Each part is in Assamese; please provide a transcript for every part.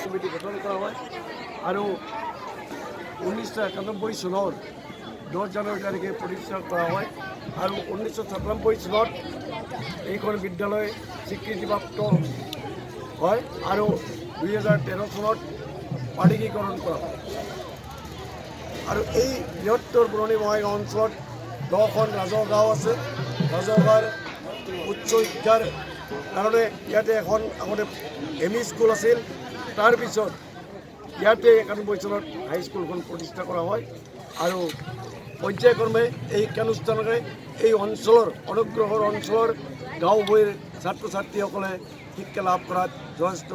কমিটি গঠন কৰা হয় আৰু 1991 চনৰ 10 জানুৱাৰী তাৰিখে প্ৰতিষ্ঠা কৰা হয় আৰু 1997 চনত এইখন বিদ্যালয় স্বীকৃতিপ্ৰাপ্ত হয় আৰু 2013 চনত বাণিজ্যিকৰণ কৰা হয় আৰু এই বৃহত্তৰ পুৰণি বঙাইগাঁও অঞ্চলত 10খন ৰাজহুৱা গাঁও আছে। ৰাজহুৱা গাঁৱৰ উচ্চ শিক্ষাৰ কাৰণে ইয়াতে এখন আগতে এম ই স্কুল আছিল। তাৰপিছত ইয়াতে 91 চনত হাইস্কুলখন প্ৰতিষ্ঠা কৰা হয় আৰু পৰ্যায়ক্ৰমে এই শিক্ষানুষ্ঠানৰে এই অঞ্চলৰ অনুগ্ৰহৰ অঞ্চলৰ গাঁওবোৰৰ ছাত্ৰ ছাত্ৰীসকলে শিক্ষা লাভ কৰাত যথেষ্ট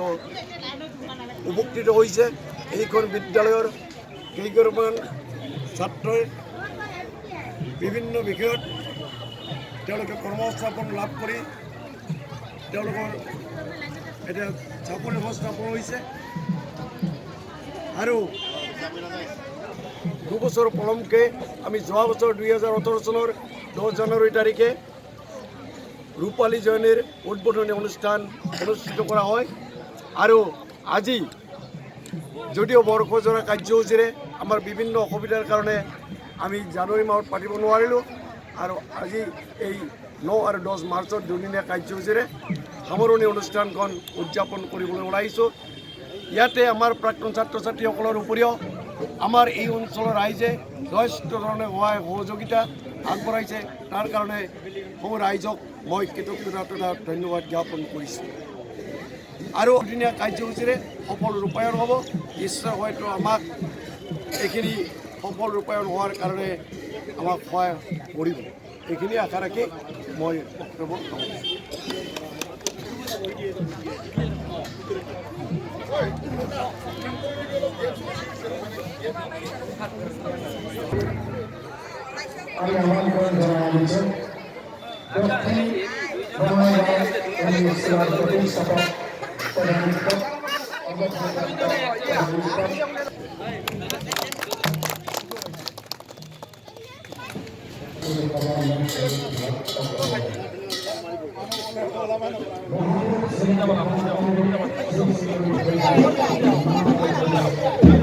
উপকৃত হৈছে। এইখন বিদ্যালয়ৰ কেইগৰাকীমান ছাত্ৰই বিভিন্ন বিষয়ত তেওঁলোকে কৰ্মসংস্থাপন লাভ কৰি তেওঁলোকৰ এতিয়া চাকৰি সংস্থাপন হৈছে আৰু দুবছৰ পলমকৈ আমি যোৱা বছৰ 2018 চনৰ 10 জানুৱাৰী তাৰিখে ৰূপালী জয়ন্তীৰ উদ্বোধনী অনুষ্ঠান অনুষ্ঠিত কৰা হয় আৰু আজি যদিও বৰ্ষজোৰা কাৰ্যসূচীৰে আমাৰ বিভিন্ন অসুবিধাৰ কাৰণে আমি জানুৱাৰী মাহত পাতিব নোৱাৰিলোঁ আৰু আজি এই 9 আৰু 10 মাৰ্চত দুদিনীয়া কাৰ্যসূচীৰে সামৰণি অনুষ্ঠানখন উদযাপন কৰিবলৈ ওলাইছোঁ। ইয়াতে আমাৰ প্ৰাক্তন ছাত্ৰ ছাত্ৰীসকলৰ উপৰিও আমাৰ এই অঞ্চলৰ ৰাইজে যথেষ্ট ধৰণে সহায় সহযোগিতা আগবঢ়াইছে। তাৰ কাৰণে সমূহ ৰাইজক মই কৃতজ্ঞতা তথা ধন্যবাদ জ্ঞাপন কৰিছোঁ আৰু দুদিনীয়া কাৰ্যসূচীৰে সফল ৰূপায়ণ হ'ব। ঈশ্বৰ হয়তো আমাক এইখিনি সফল ৰূপায়ণ হোৱাৰ কাৰণে আমাক সহায় কৰিব, এইখিনি আশা ৰাখি মই বক্তব্য Terima kasih.